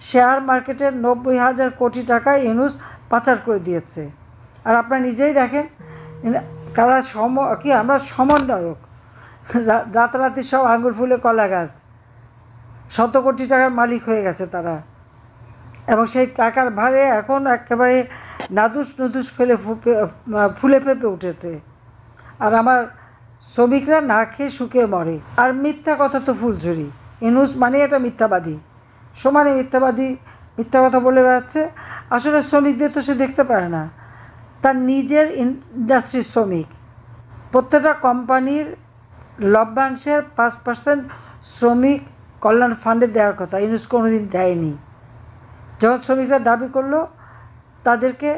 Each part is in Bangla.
শেয়ার মার্কেটের 90,000 কোটি টাকা ইউনূস পাচার করে দিয়েছে। আর আপনারা নিজেই দেখেন কারা আমরা সমন্বয়ক, রাতারাতি সব আঙুর ফুলে কলা গাছ, শত কোটি টাকার মালিক হয়ে গেছে তারা। এবং সেই টাকার ভারে এখন একেবারে নাদুস নুদুস ফুলে ফেপে উঠেছে। আর আমার শ্রমিকরা না খেয়ে শুকিয়ে মরে। আর মিথ্যা কথা তো ফুলঝুরি। ইউনূস মানে একটা মিথ্যাবাদী, সমানে মিথ্যাবাদী, মিথ্যা কথা বলে বেড়াচ্ছে। আসলে শ্রমিকদের তো সে দেখতে পারে না, তার নিজের ইন্ডাস্ট্রির শ্রমিক। প্রত্যেকটা কোম্পানির লভ্যাংশের 5% শ্রমিক কল্যাণ ফান্ডে দেওয়ার কথা, ইউনূস কোনোদিন দেয়নি। যখন শ্রমিকরা দাবি করলো তাদেরকে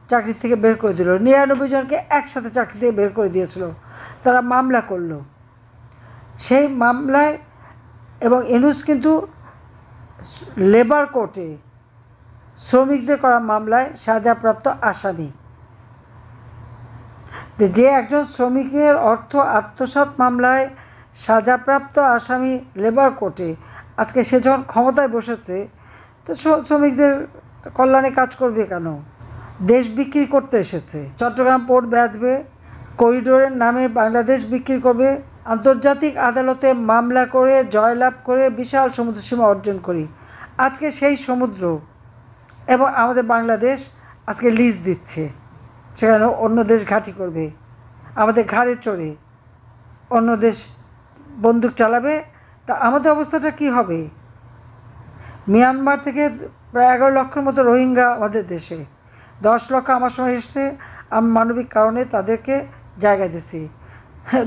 চাকরি থেকে বের করে দিল, 99 জনকে একসাথে চাকরি থেকে বের করে দিয়েছিল। তারা মামলা করলো, সেই মামলায় এবং ইউনূস কিন্তু লেবার কোর্টে শ্রমিকদের করা মামলায় সাজাপ্রাপ্ত আসামি। যে একজন শ্রমিকের অর্থ আত্মসাৎ মামলায় সাজাপ্রাপ্ত আসামি লেবার কোর্টে, আজকে সে যখন ক্ষমতায় বসেছে তো শ্রমিকদের কল্যাণে কাজ করবে কেন? দেশ বিক্রি করতে এসেছে। চট্টগ্রাম পোর্ট বেচবে, করিডোরের নামে বাংলাদেশ বিক্রি করবে, আন্তর্জাতিক আদালতে মামলা করে জয়লাভ করে বিশাল সমুদ্র সীমা অর্জন করি। আজকে সেই সমুদ্র এবং আমাদের বাংলাদেশ আজকে লিজ দিচ্ছে, সেখানে অন্য দেশ ঘাঁটি করবে, আমাদের ঘাড়ে চড়ে অন্য দেশ বন্দুক চালাবে। তা আমাদের অবস্থাটা কি হবে? মিয়ানমার থেকে প্রায় 11 লক্ষের মতো রোহিঙ্গা আমাদের দেশে, 10 লক্ষ আমার সময় এসছে, আমি মানবিক কারণে তাদেরকে জায়গা দিছি।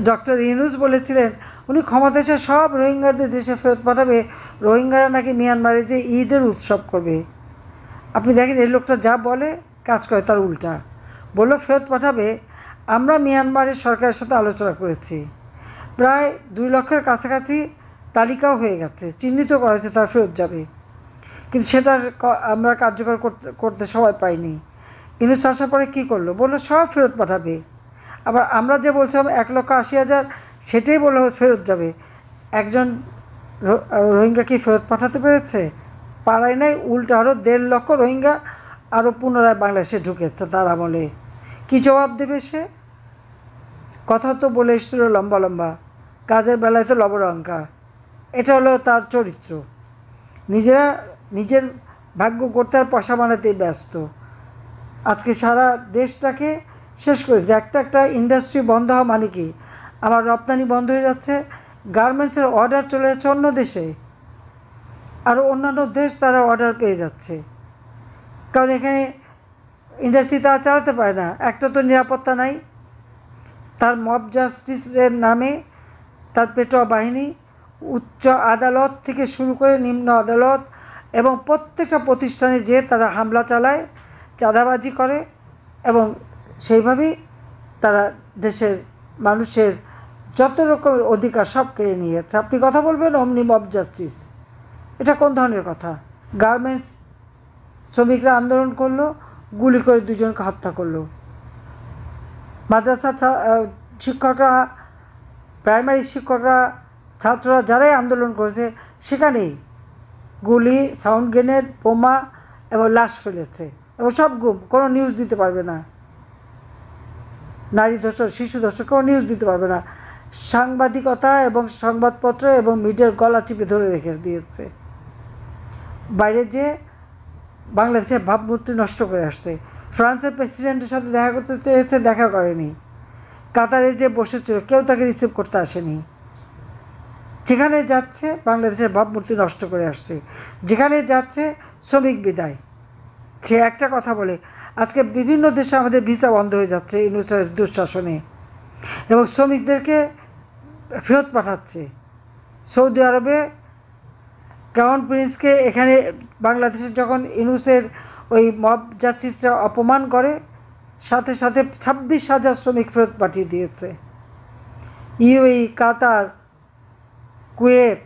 ডক্টর ইউনূস বলেছিলেন উনি ক্ষমতা এসে সব রোহিঙ্গাদের দেশে ফেরত পাঠাবে, রোহিঙ্গারা নাকি মিয়ানমারে যে ঈদের উৎসব করবে। আপনি দেখেন এই লোকটা যা বলে কাজ করে তার উল্টা। বললো ফেরত পাঠাবে। আমরা মিয়ানমারের সরকারের সাথে আলোচনা করেছি, প্রায় 2 লক্ষের কাছাকাছি তালিকাও হয়ে গেছে, চিহ্নিত করা হয়েছে তারা ফেরত যাবে, কিন্তু সেটা আমরা কার্যকর করতে সময় পাইনি। ইউনূস আসার পরে কী করলো? বললো সব ফেরত পাঠাবে। আবার আমরা যে বলছিলাম 1,80,000 সেটাই বললো ফেরত যাবে। একজন রোহিঙ্গা কি ফেরত পাঠাতে পেরেছে? পারায় নাই। উল্টো আরও 1.5 লক্ষ রোহিঙ্গা আরও পুনরায় বাংলাদেশে ঢুকেছে তার আমলে। কী জবাব দেবে সে? কথা তো বলে এসেছিল লম্বা লম্বা, কাজের বেলায় তো লবণাঙ্কা। এটা হলো তার চরিত্র। নিজের ভাগ্য করতে আর পয়সা বানাতেই ব্যস্ত। আজকে সারা দেশটাকে শেষ করেছে। একটা ইন্ডাস্ট্রি বন্ধ হওয়া মানে কি? আমার রপ্তানি বন্ধ হয়ে যাচ্ছে, গার্মেন্টসের অর্ডার চলে যাচ্ছে অন্য দেশে, আরও অন্যান্য দেশ তারা অর্ডার পেয়ে যাচ্ছে, কারণ এখানে ইন্ডাস্ট্রি তারা চালাতে পারে না। একটা তো নিরাপত্তা নাই। তার মব জাস্টিসের নামে তার পেটোয়া বাহিনী উচ্চ আদালত থেকে শুরু করে নিম্ন আদালত এবং প্রত্যেকটা প্রতিষ্ঠানে যেয়ে তারা হামলা চালায়, চাঁদাবাজি করে এবং সেইভাবেই তারা দেশের মানুষের যত রকমের অধিকার সব কেড়ে নিয়ে যাচ্ছে। আপনি কথা বলবেন অমনি মব জাস্টিস, এটা কোন ধরনের কথা? গার্মেন্টস শ্রমিকরা আন্দোলন করলো, গুলি করে 2 জনকে হত্যা করলো। মাদ্রাসা শিক্ষকরা, প্রাইমারি শিক্ষকরা, ছাত্ররা যারাই আন্দোলন করেছে সেখানেই গুলি, সাউন্ড গ্রেনেড, বোমা এবং লাশ ফেলেছে এবং সব গুম। কোনো নিউজ দিতে পারবে না। নারী ধর্ষণ, শিশু ধর্ষণ কোনো নিউজ দিতে পারবে না। সাংবাদিকতা এবং সংবাদপত্র এবং মিডিয়ার গলা চিপে ধরে রেখে দিয়েছে। বাইরে যে বাংলাদেশের ভাবমূর্তি নষ্ট করে আসছে। ফ্রান্সের প্রেসিডেন্টের সাথে দেখা করতে চেয়েছে, দেখা করেনি। কাতারে যে বসেছিল কেউ তাকে রিসিভ করতে আসেনি। যেখানে যাচ্ছে বাংলাদেশের ভাবমূর্তি নষ্ট করে আসছে, যেখানে যাচ্ছে শ্রমিক বিদায়। সে একটা কথা বলে আজকে বিভিন্ন দেশে আমাদের ভিসা বন্ধ হয়ে যাচ্ছে ইউনূসের দুঃশাসনে, এবং শ্রমিকদেরকে ফেরত পাঠাচ্ছে। সৌদি আরবে ক্রাউন প্রিন্সকে এখানে বাংলাদেশের যখন ইউনূসের ওই মব জাস্টিসটা অপমান করে, সাথে সাথে 26,000 শ্রমিক ফেরত পাঠিয়ে দিয়েছে। ইউএই, কাতার, কুয়েত,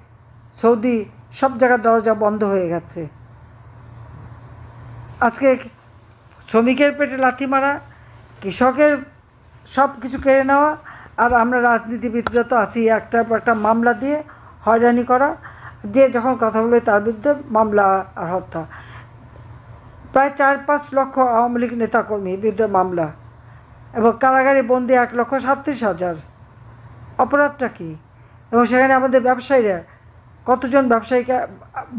সৌদি সব জায়গার দরজা বন্ধ হয়ে গেছে। আজকে শ্রমিকের পেটে লাথি মারা, কৃষকের সব কিছু কেড়ে নেওয়া, আর আমরা রাজনীতিবিদরা তো আছি একটা মামলা দিয়ে হয়রানি করা। যে যখন কথা বলে তার বিরুদ্ধে মামলা আর হত্যা। প্রায় 4-5 লক্ষ আওয়ামী লীগ নেতাকর্মীর বিরুদ্ধে মামলা এবং কারাগারে বন্দি 1,37,000। অপরাধটা কী? এবং সেখানে আমাদের ব্যবসায়ীরা, কতজন ব্যবসায়ীকে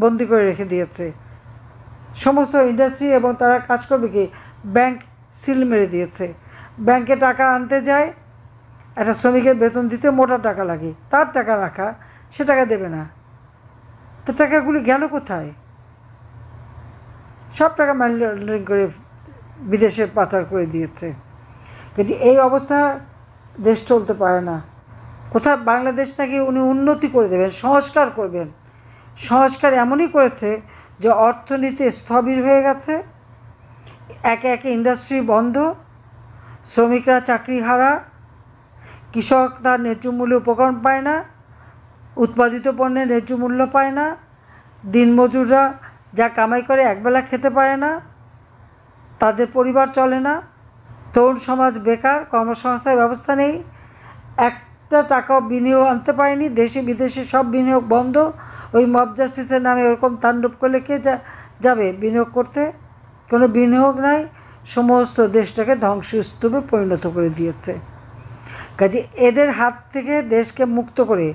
বন্দি করে রেখে দিয়েছে। সমস্ত ইন্ডাস্ট্রি এবং তারা কাজ করবে কি, ব্যাংক সিল মেরে দিয়েছে। ব্যাংকে টাকা আনতে যায়, একটা শ্রমিকের বেতন দিতে মোটা টাকা লাগে, তার টাকা রাখা, সে টাকা দেবে না। তো টাকাগুলি গেল কোথায়? সব টাকা মানি লন্ডারিং করে বিদেশে পাচার করে দিয়েছে। কিন্তু এই অবস্থা, দেশ চলতে পারে না। কোথায় বাংলাদেশ নাকি উনি উন্নতি করে দেবেন, সংস্কার করবেন। সংস্কার এমনই করেছে যে অর্থনীতি স্থবির হয়ে গেছে, একে একে ইন্ডাস্ট্রি বন্ধ, শ্রমিকরা চাকরি হারা, কৃষক তার ন্যায্য মূল্যে উপকরণ পায় না, উৎপাদিত পণ্যের ন্যায্য মূল্য পায় না, দিনমজুররা যা কামাই করে একবেলা খেতে পারে না, তাদের পরিবার চলে না, তরুণ সমাজ বেকার, কর্মসংস্থানের ব্যবস্থা নেই, একটা টাকাও বিনিয়োগ আনতে পারেনি, দেশে বিদেশে সব বিনিয়োগ বন্ধ। ওই মব জাস্টিসের নামে ওরকম তাণ্ডব করলে কে যাবে বিনিয়োগ করতে? কোনো বিনিয়োগ নাই, সমস্ত দেশটাকে ধ্বংসস্তূপে পরিণত করে দিয়েছে। কাজে এদের হাত থেকে দেশকে মুক্ত করে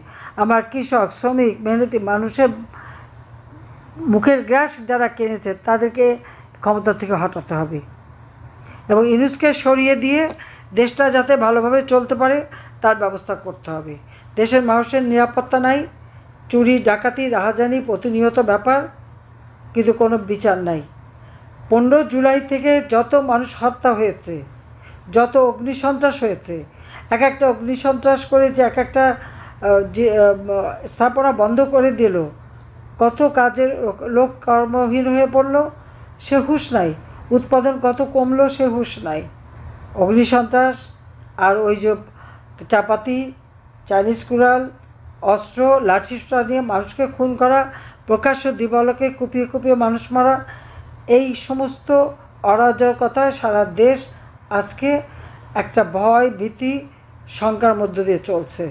আমার কৃষক, শ্রমিক, মেহনতি মানুষের মুখের গ্রাস যারা কিনেছে তাদেরকে ক্ষমতা থেকে হটাতে হবে এবং ইউনূসকে সরিয়ে দিয়ে দেশটা যাতে ভালোভাবে চলতে পারে তার ব্যবস্থা করতে হবে। দেশের মানুষের নিরাপত্তা নাই, চুরি ডাকাতি রাহাজানি প্রতিনিয়ত ব্যাপার, কিন্তু কোনো বিচার নাই। 15 জুলাই থেকে যত মানুষ হত্যা হয়েছে, যত অগ্নিসন্ত্রাস হয়েছে, এক একটা অগ্নিসন্ত্রাস করে যে এক একটা স্থাপনা বন্ধ করে দিল, কত কাজের লোক কর্মহীন হয়ে পড়ল, সে হুঁশ নাই। উৎপাদন কত কমলো, সে হুঁশ নাই। অগ্নিসন্ত্রাস আর ওই যে চাপাতি, চাইনিজ কুড়াল, অস্ত্র, লাঠিসোঁটা নিয়ে মানুষকে খুন করা, প্রকাশ্য দিবালোকে কুপিয়ে কুপিয়ে মানুষ মারা, এই সমস্ত অরাজকতায় সারা দেশ আজকে একটা ভয়, ভীতি, শঙ্কার মধ্য দিয়ে চলছে।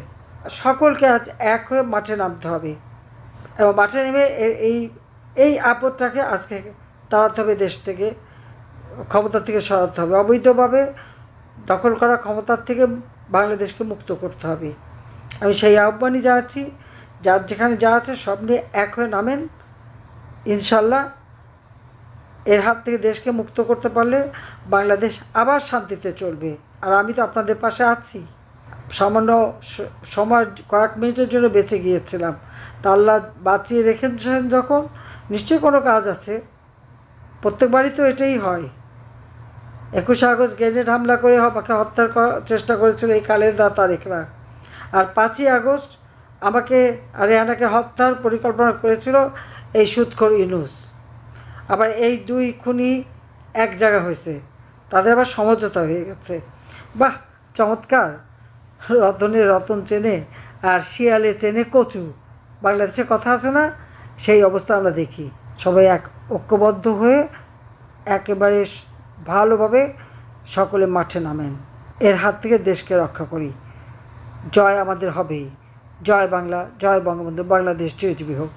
সকলকে আজ এক হয়ে মাঠে নামতে হবে এবং মাঠে নেমে এই আপদটাকে আজকে তাড়াতে হবে, দেশ থেকে, ক্ষমতা থেকে সরাতে হবে। অবৈধভাবে দখল করা ক্ষমতার থেকে বাংলাদেশকে মুক্ত করতে হবে। আমি সেই আহ্বানই জানাচ্ছি, যার যেখানে যা আছে সব নিয়ে এক হয়ে নামেন। ইনশাল্লাহ এর হাত থেকে দেশকে মুক্ত করতে পারলে বাংলাদেশ আবার শান্তিতে চলবে। আর আমি তো আপনাদের পাশে আছি। সামান্য সময়, কয়েক মিনিটের জন্য বেঁচে গিয়েছিলাম, তা আল্লাহ বাঁচিয়ে রেখেছেন যখন, নিশ্চয়ই কোনো কাজ আছে। প্রত্যেকবারই তো এটাই হয়। 21 আগস্ট গ্রেনেড হামলা করে আমাকে হত্যার চেষ্টা করেছিল এই খালেদা তারেকরা, আর 5ই আগস্ট আমাকে আর রেহানাকে হত্যার পরিকল্পনা করেছিল এই সুদখোর ইউনূস। আবার এই দুই খুনি এক জায়গা হয়েছে, তাদের আবার সমঝোতা হয়ে গেছে। বাহ, চমৎকার! রতনে রতন চেনে আর শিয়ালে চেনে কচু, বাংলাদেশে কথা আছে না? সেই অবস্থা আমরা দেখি। সবাই ঐক্যবদ্ধ হয়ে একেবারে ভালোভাবে সকলে মাঠে নামেন, এর হাত থেকে দেশকে রক্ষা করি। জয় আমাদের হবেই। জয় বাংলা, জয় বঙ্গবন্ধু, বাংলাদেশ চিরজীবী হোক।